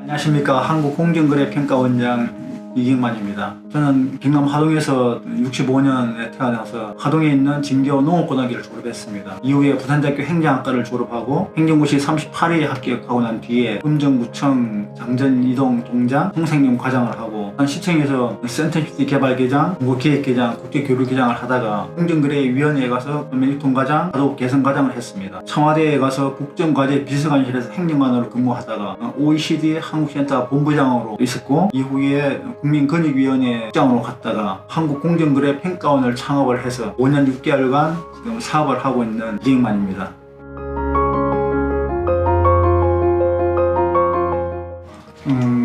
안녕하십니까. 한국공정거래평가원장 이경만입니다. 저는 경남 하동에서 65년에 태어나서 하동에 있는 진교 농업고등학교를 졸업했습니다. 이후에 부산대학교 행정학과를 졸업하고 행정고시 38회 합격하고 난 뒤에 음정구청 장전이동 동장 통생용 과장을 하고 시청에서 센터시티 개발계장, 공고기획계장, 국제교류계장을 하다가 공정거래위원회에 가서 면육통과장, 가독 개선과장을 했습니다. 청와대에 가서 국정과제 비서관실에서 행정관으로 근무하다가 OECD 한국센터 본부장으로 있었고 이후에 국민권익위원회 국장으로 갔다가 한국공정거래평가원을 창업을 해서 5년 6개월간 지금 사업을 하고 있는 이경만입니다.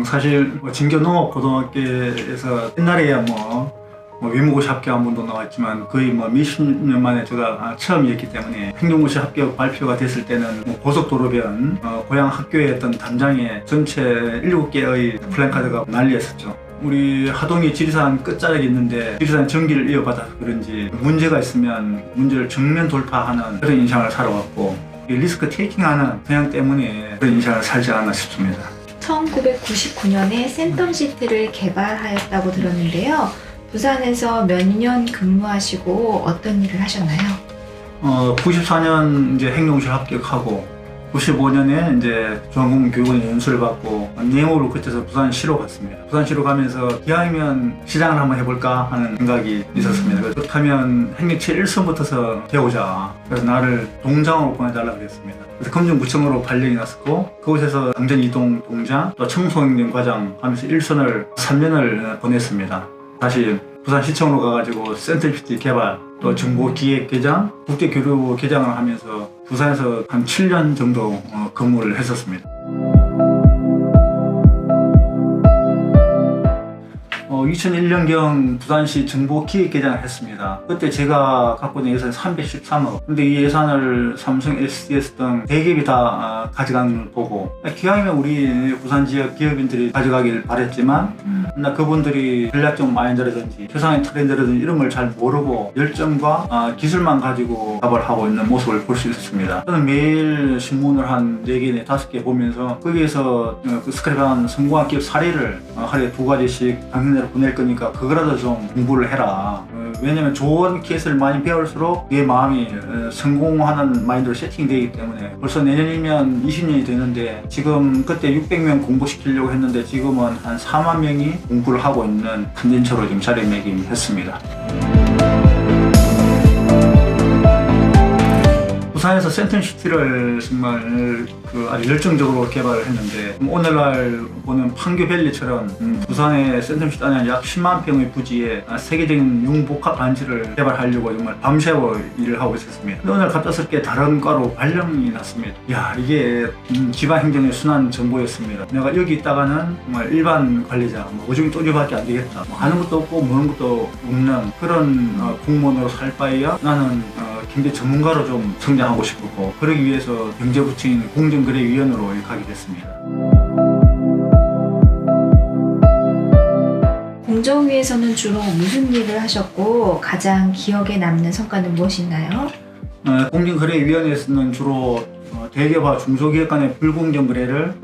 사실 진교 농업고등학교에서 옛날에야 위무고시 합격 한 번도 나왔지만 거의 몇십 년 만에 제가 처음이었기 때문에 행정고시 합격 발표가 됐을 때는 고속도로변 고향 학교의 어떤 담장에 전체 7개의 플랜카드가 난리였었죠. 우리 하동이 지리산 끝자락에 있는데 지리산 전기를 이어받아서 그런지 문제가 있으면 문제를 정면 돌파하는 그런 인생을 살아왔고 리스크 테이킹하는 성향 때문에 그런 인생을 살지 않았나 싶습니다. 1999년에 센텀시티를 개발하였다고 들었는데요. 부산에서 몇 년 근무하시고 어떤 일을 하셨나요? 94년 이제 행정고시 합격하고 95년에 이제 중앙공무교육원에 연수를 받고 내용으로 끝에서 부산시로 갔습니다. 부산시로 가면서 기왕이면 시장을 한번 해볼까 하는 생각이 있었습니다. 그래서 그렇다면 행정체 1선부터서 배우자. 그래서 나를 동장으로 보내달라고 그랬습니다. 그래서 검정구청으로 발령이 났었고 그곳에서 당전이동 동장 또 청소행정과장 하면서 1선을 3년을 보냈습니다. 다시 부산시청으로 가가지고 센터시티 개발 또 정보기획계장, 국제교류계장을 하면서 부산에서 한 7년 정도 근무를 했었습니다. 2001년경 부산시 정보기획계장을 했습니다. 그때 제가 갖고 있는 예산이 313억. 근데 이 예산을 삼성, SDS 등 대기업이 다 가져가는 걸 보고 기왕이면 우리 부산 지역 기업인들이 가져가길 바랬지만 그분들이 전략적 마인드라든지 세상의 트렌드라든지 이런 걸 잘 모르고 열정과 기술만 가지고 작업을 하고 있는 모습을 볼 수 있었습니다. 저는 매일 신문을 한 4개, 5개 보면서 거기에서 스크랩한 성공한 기업 사례를 하루에 2가지씩 당신대로 보낼 거니까 그거라도 좀 공부를 해라. 왜냐면 좋은 케이스를 많이 배울수록 내 마음이 성공하는 마인드로 세팅되기 때문에 벌써 내년이면 20년이 되는데 지금 그때 600명 공부시키려고 했는데 지금은 한 4만 명이 공부를 하고 있는 컨텐츠로 지금 자리매김했습니다. 부산에서 센텀시티를 정말 아주 열정적으로 개발을 했는데 오늘날 보는 판교밸리처럼 부산의 센텀시티 안에 약 10만 평의 부지에 세계적인 융복합 단지를 개발하려고 정말 밤새워 일을 하고 있었습니다. 근데 오늘 갑작스럽게 다른 과로 발령이 났습니다. 이게 지방행정의 순환 정보였습니다. 내가 여기 있다가는 정말 일반 관리자, 오줌 또지밖에 안 되겠다. 하는 것도 없고 먹는 것도 없는 그런 공무원으로 살 바에야 나는 경제 전문가로 좀 성장하고 싶었고 그러기 위해서 경제부처인 공정거래위원회로 가게 됐습니다. 공정위에서는 주로 무슨 일을 하셨고 가장 기억에 남는 성과는 무엇이나요? 공정거래위원회에서는 주로 대기업과 중소기업 간의 불공정 거래를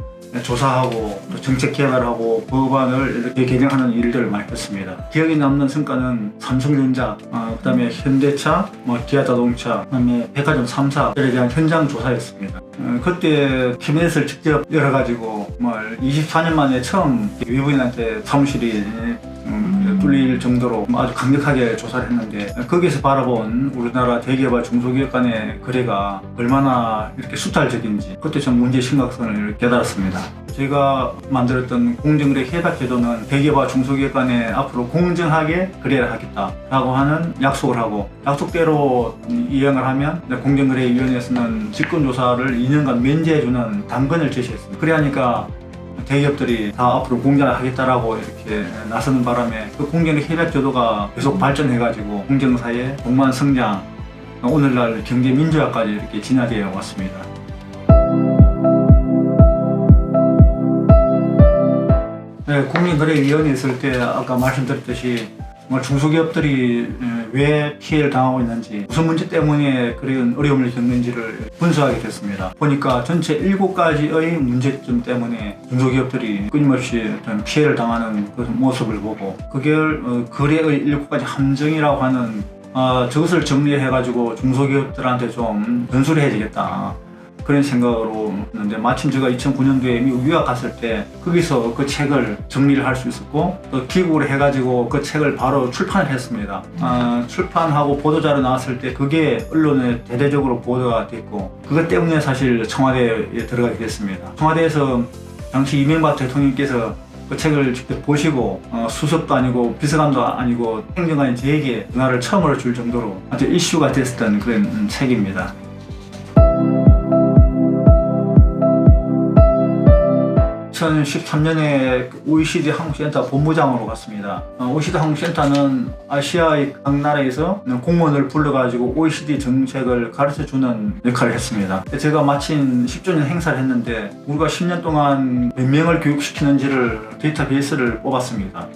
조사하고 또 정책 개발하고 법안을 이렇게 개정하는 일들을 많이 했습니다. 기억에 남는 성과는 삼성전자, 그다음에 현대차, 기아자동차, 그다음에 백화점 3사들에 대한 현장 조사였습니다. 그때 캐비넷을 직접 열어가지고 24년 만에 처음 외부인한테 사무실이 뚫릴 정도로 아주 강력하게 조사를 했는데 거기에서 바라본 우리나라 대기업과 중소기업 간의 거래가 얼마나 이렇게 수탈적인지 그때 좀 문제의 심각성을 깨달았습니다. 제가 만들었던 공정거래 협약제도는 대기업과 중소기업 간에 앞으로 공정하게 거래를 하겠다라고 하는 약속을 하고 약속대로 이행을 하면 공정거래위원회에서는 직권조사를 2년간 면제해주는 당근을 제시했습니다. 그래 하니까 대기업들이 다 앞으로 공정을 하겠다라고 이렇게 나서는 바람에 그 공정거래 협약제도가 계속 발전해가지고 공정사회 공무원 성장, 오늘날 경제민주화까지 이렇게 진화되어 왔습니다. 네, 공정거래위원회 있을 때 아까 말씀드렸듯이 정말 중소기업들이 왜 피해를 당하고 있는지, 무슨 문제 때문에 그런 어려움을 겪는지를 분석하게 됐습니다. 보니까 전체 7가지의 문제점 때문에 중소기업들이 끊임없이 어떤 피해를 당하는 그런 모습을 보고, 그게 거래의 7가지 함정이라고 하는 저것을 정리해가지고 중소기업들한테 좀 전수를 해야겠다, 그런 생각으로 했는데, 마침 제가 2009년도에 미국 유학 갔을 때 거기서 그 책을 정리를 할 수 있었고, 또 기국을 해가지고 그 책을 바로 출판을 했습니다. 출판하고 보도자료 나왔을 때 그게 언론에 대대적으로 보도가 됐고, 그것 때문에 사실 청와대에 들어가게 됐습니다. 청와대에서 당시 이명박 대통령께서 그 책을 직접 보시고 수석도 아니고 비서관도 아니고 행정관인 저에게 전화를 처음으로 줄 정도로 아주 이슈가 됐었던 그런 책입니다. 저는 2013년에 OECD 한국센터 본부장으로 갔습니다. OECD 한국센터는 아시아의 각 나라에서 공무원을 불러가지고 OECD 정책을 가르쳐주는 역할을 했습니다. 제가 마침 10주년 행사를 했는데, 우리가 10년 동안 몇 명을 교육시키는지를 데이터베이스를 뽑았습니다.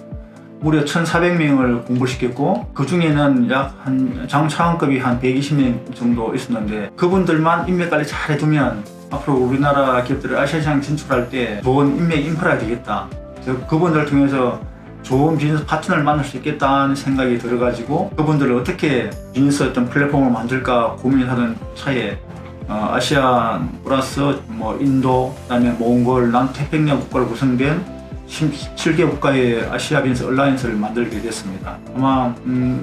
무려 1,400명을 공부시켰고, 그 중에는 약 장차관급이 한 120명 정도 있었는데, 그분들만 인맥관리 잘 해두면 앞으로 우리나라 기업들을 아시아시장 진출할 때 좋은 인맥 인프라가 되겠다. 그분들을 통해서 좋은 비즈니스 파트너를 만날 수 있겠다는 생각이 들어가지고, 그분들을 어떻게 비즈니스 어떤 플랫폼을 만들까 고민을 하던 차에 아시아 플러스 인도, 그다음에 몽골, 남태평양 국가로 구성된 17개 국가의 아시아 비즈니스 얼라이언스를 만들게 됐습니다. 아마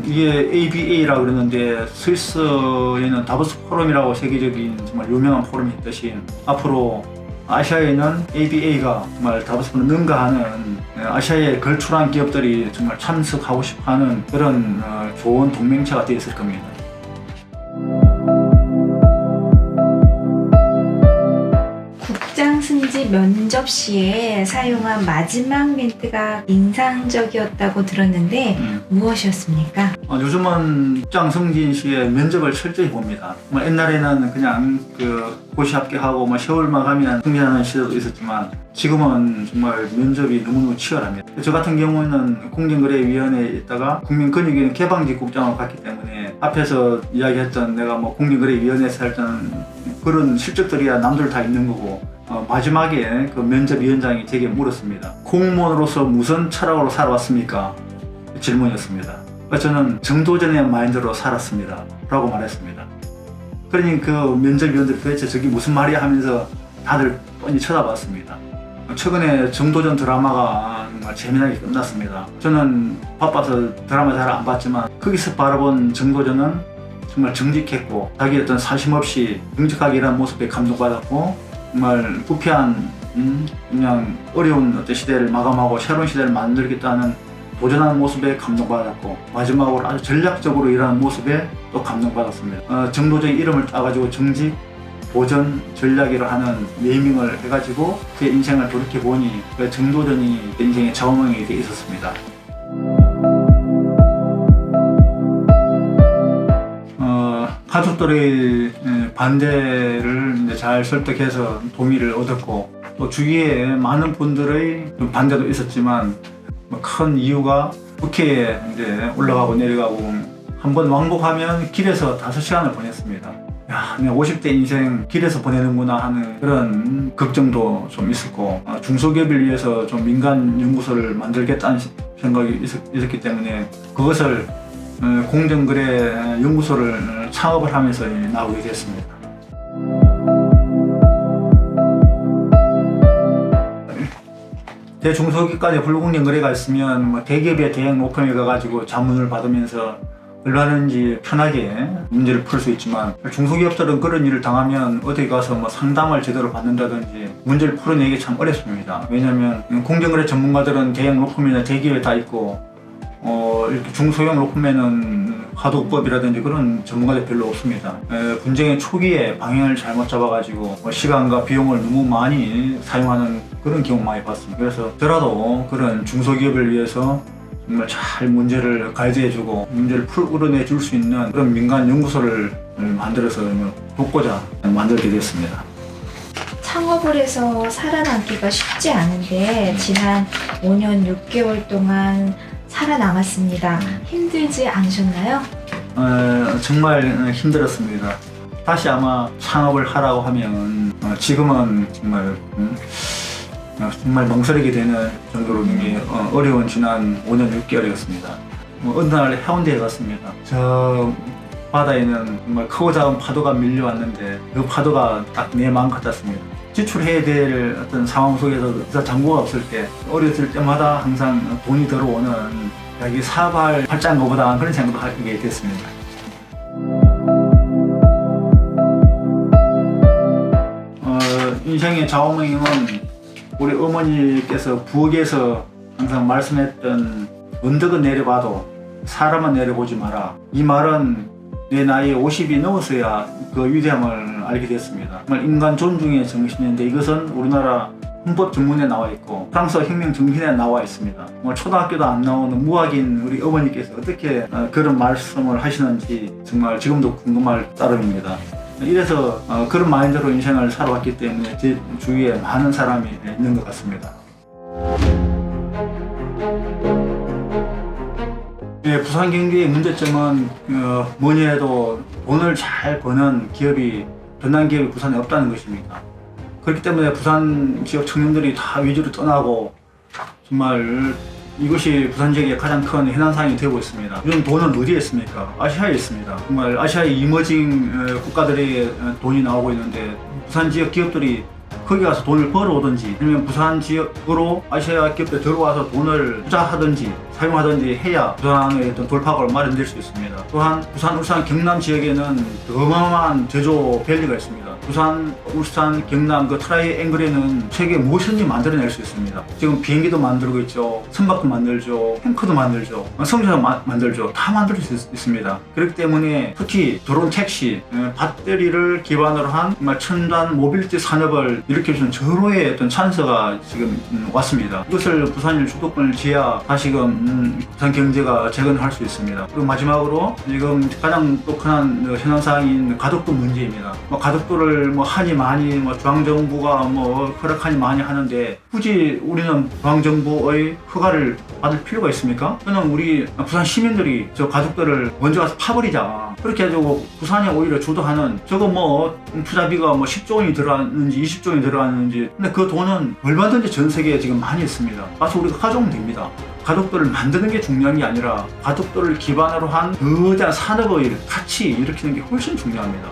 이게 ABA라고 그러는데, 스위스에는 다보스 포럼이라고 세계적인 정말 유명한 포럼이 있듯이, 앞으로 아시아에는 ABA가 정말 다보스 포럼을 능가하는, 아시아에 걸출한 기업들이 정말 참석하고 싶어하는 그런 좋은 동맹체가 되어 있을 겁니다. 승지 면접 시에 사용한 마지막 멘트가 인상적이었다고 들었는데 무엇이었습니까? 요즘은 직장 승진 시에 면접을 철저히 봅니다. 옛날에는 그냥 고시 합격하고 세월만 가면 승진하는 시대도 있었지만, 지금은 정말 면접이 너무너무 치열합니다. 저 같은 경우는 공정거래위원회에 있다가 국민권익위원회 개방직국장으로 갔기 때문에, 앞에서 이야기했던 내가 공정거래위원회에서 했던 그런 실적들이야 남들 다 있는 거고, 마지막에 그 면접위원장이 제게 물었습니다. 공무원으로서 무슨 철학으로 살아왔습니까? 질문이었습니다. 저는 정도전의 마인드로 살았습니다 라고 말했습니다. 그러니 그 면접위원들 도대체 저게 무슨 말이야 하면서 다들 뻔히 쳐다봤습니다. 최근에 정도전 드라마가 정말 재미나게 끝났습니다. 저는 바빠서 드라마 잘 안 봤지만, 거기서 바라본 정도전은 정말 정직했고, 자기 어떤 사심 없이 정직하게 일하는 모습에 감동받았고, 정말 부패한 그냥 어려운 어떤 시대를 마감하고 새로운 시대를 만들겠다는 도전하는 모습에 감동받았고, 마지막으로 아주 전략적으로 일하는 모습에 또 감동받았습니다. 정도전의 이름을 따가지고 정직, 도전, 전략이라 하는 네이밍을 해가지고 제 인생을 돌이켜보니 그 정도전이 제 인생의 자원명이 되어 있었습니다. 가족들의 반대를 잘 설득해서 동의를 얻었고, 또 주위에 많은 분들의 반대도 있었지만, 큰 이유가 국회에 올라가고 내려가고, 한번 왕복하면 길에서 5시간을 보냈습니다. 야, 내가 50대 인생 길에서 보내는구나 하는 그런 걱정도 좀 있었고, 중소기업을 위해서 좀 민간 연구소를 만들겠다는 생각이 있었기 때문에, 그것을 공정거래 연구소를 창업을 하면서 나오게 됐습니다. 대중소기업간의 불공정 거래가 있으면 대기업의 대형 로펌에 가가지고 자문을 받으면서 얼마든지 편하게 문제를 풀 수 있지만, 중소기업들은 그런 일을 당하면 어디 가서 상담을 제대로 받는다든지 문제를 풀어내기 참 어렵습니다. 왜냐하면 공정거래 전문가들은 대형 로펌이나 대기업에 다 있고, 이렇게 중소형 로펌에는 화독법이라든지 그런 전문가들 별로 없습니다. 분쟁의 초기에 방향을 잘못 잡아가지고 시간과 비용을 너무 많이 사용하는 그런 경우 많이 봤습니다. 그래서 저라도 그런 중소기업을 위해서 정말 잘 문제를 가이드해주고 문제를 풀어내 줄 수 있는 그런 민간 연구소를 만들어서 돕고자 만들게 됐습니다. 창업을 해서 살아남기가 쉽지 않은데 지난 5년 6개월 동안 살아남았습니다. 힘들지 않으셨나요? 정말 힘들었습니다. 다시 아마 창업을 하라고 하면 지금은 정말 망설이게 되는 정도로 굉장히 어려운 지난 5년 6개월이었습니다. 어느 날 해운대에 갔습니다. 저 바다에는 정말 크고 작은 파도가 밀려왔는데 그 파도가 딱 내 마음 같았습니다. 지출해야 될 어떤 상황 속에서 잔고가 없을 때, 어렸을 때마다 항상 돈이 들어오는 이게 사발 팔자인 것보다 그런 생각도 하게 됐습니다. 인생의 좌우명은 우리 어머니께서 부엌에서 항상 말씀했던 언덕은 내려봐도 사람은 내려보지 마라. 이 말은 내 나이 50이 넘어서야 그 위대함을 알게 됐습니다. 정말 인간 존중의 정신인데 이것은 우리나라 헌법 전문에 나와 있고 프랑스 혁명 정신에 나와 있습니다. 정말 초등학교도 안 나오는 무학인 우리 어머니께서 어떻게 그런 말씀을 하시는지 정말 지금도 궁금할 따름입니다. 이래서 그런 마인드로 인생을 살아왔기 때문에 제 주위에 많은 사람이 있는 것 같습니다. 네, 부산 경기의 문제점은 뭐니 해도 돈을 잘 버는 기업이 전남 기업이 부산에 없다는 것입니다. 그렇기 때문에 부산 지역 청년들이 다 위주로 떠나고 정말 이것이 부산 지역의 가장 큰 해난상이 되고 있습니다. 이런 돈은 어디에 있습니까? 아시아에 있습니다. 정말 아시아의 이머징 국가들의 돈이 나오고 있는데 부산 지역 기업들이 거기 가서 돈을 벌어오든지 아니면 부산 지역으로 아시아 기업에 들어와서 돈을 투자하든지 사용하든지 해야 부산의 어떤 돌파구를 마련될 수 있습니다. 또한 부산, 울산, 경남 지역에는 어마어마한 제조 밸리가 있습니다. 부산, 울산, 경남 그 트라이앵글에는 세계 무엇이든지 만들어낼 수 있습니다. 지금 비행기도 만들고 있죠. 선박도 만들죠. 탱크도 만들죠. 성차도 만들죠. 다 만들 수 있습니다. 그렇기 때문에 특히 드론 택시, 배터리를 기반으로 한 정말 첨단 모빌리티 산업을 일으켜주는 절호의 어떤 찬스가 지금 왔습니다. 이것을 부산이 주도권을 쥐어야 다시금 부산 경제가 재건할 수 있습니다. 그리고 마지막으로 지금 가장 또 큰 현안사항인 가덕도 문제입니다. 가덕도를 하니 많이 중앙정부가 허락하니 많이 하는데 굳이 우리는 중앙정부의 허가를 받을 필요가 있습니까? 저는 우리 부산 시민들이 저 가덕도를 먼저 가서 파버리자. 그렇게 해가지고 부산에 오히려 주도하는 저거 투자비가 10조 원이 들어갔는지 20조 원이 들어갔는지 근데 그 돈은 얼마든지 전 세계에 지금 많이 있습니다. 가서 우리가 가져오면 됩니다. 가덕도를 만드는 게 중요한 게 아니라 가덕도를 기반으로 한 거대한 산업의 가치 일으키는 게 훨씬 중요합니다.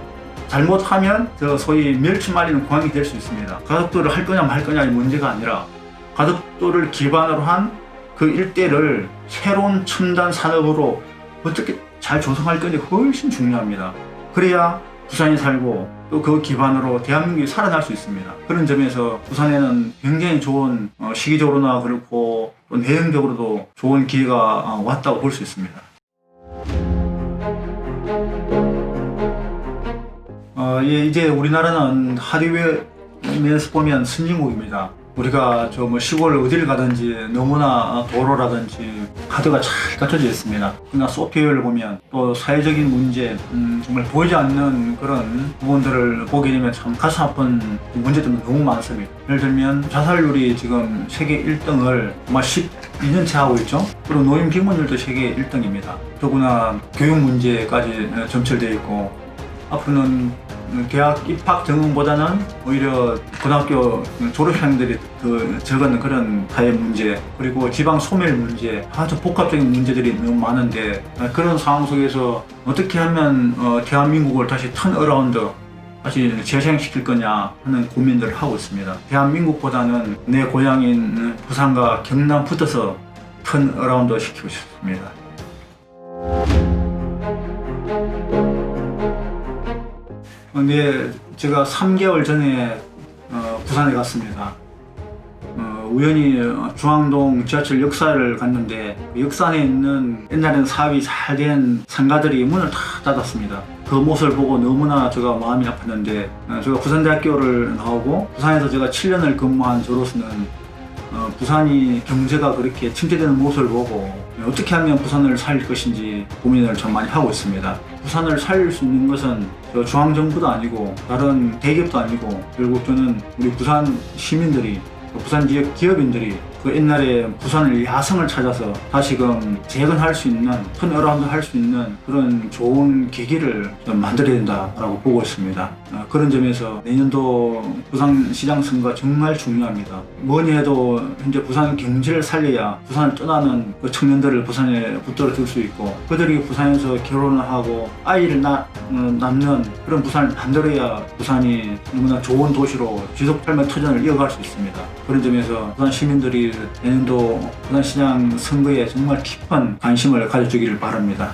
잘못하면 저 소위 멸치 말리는 공항이 될 수 있습니다. 가덕도를 할 거냐 말 거냐의 문제가 아니라 가덕도를 기반으로 한 그 일대를 새로운 첨단 산업으로 어떻게 잘 조성할 건지 훨씬 중요합니다. 그래야 부산이 살고 또 그 기반으로 대한민국이 살아날 수 있습니다. 그런 점에서 부산에는 굉장히 좋은 시기적으로나 그렇고 또 내용적으로도 좋은 기회가 왔다고 볼 수 있습니다. 이제 우리나라는 하드웨어 면에서 보면 선진국입니다. 우리가 시골 어디를 가든지 너무나 도로라든지 하드가 잘 갖춰져 있습니다. 그러나 소프트웨어를 보면 또 사회적인 문제, 정말 보이지 않는 그런 부분들을 보게 되면 참 가슴 아픈 문제점이 너무 많습니다. 예를 들면 자살률이 지금 세계 1등을 정말 12년째 하고 있죠. 그리고 노인 빈곤율도 세계 1등입니다. 더구나 교육 문제까지 점철되어 있고 앞으로는 대학 입학 전형보다는 오히려 고등학교 졸업생들이 더 적은 그런 사회 문제 그리고 지방 소멸 문제 아주 복합적인 문제들이 너무 많은데 그런 상황 속에서 어떻게 하면 대한민국을 다시 턴어라운드 다시 재생시킬 거냐 하는 고민들을 하고 있습니다. 대한민국보다는 내 고향인 부산과 경남 붙어서 턴어라운드 시키고 싶습니다. 네, 제가 3개월 전에 부산에 갔습니다. 우연히 중앙동 지하철 역사를 갔는데 역사 안에 있는 옛날에는 사업이 잘 된 상가들이 문을 다 닫았습니다. 그 모습을 보고 너무나 제가 마음이 아팠는데 제가 부산대학교를 나오고 부산에서 제가 7년을 근무한 저로서는 부산이 경제가 그렇게 침체되는 모습을 보고 어떻게 하면 부산을 살릴 것인지 고민을 참 많이 하고 있습니다. 부산을 살릴 수 있는 것은 중앙정부도 아니고 다른 대기업도 아니고 결국 저는 우리 부산 시민들이 부산 지역 기업인들이 그 옛날에 부산의 야성을 찾아서 다시금 재건할 수 있는, 턴어라운드 할 수 있는 그런 좋은 계기를 좀 만들어야 된다라고 보고 있습니다. 그런 점에서 내년도 부산시장 선거가 정말 중요합니다. 뭐니 해도 현재 부산 경제를 살려야 부산을 떠나는 그 청년들을 부산에 붙들어 줄 수 있고, 그들이 부산에서 결혼을 하고 아이를 낳는 그런 부산을 만들어야 부산이 너무나 좋은 도시로 지속 삶의 터전을 이어갈 수 있습니다. 그런 점에서 부산 시민들이 내년도 부산시장 선거에 정말 깊은 관심을 가져주기를 바랍니다.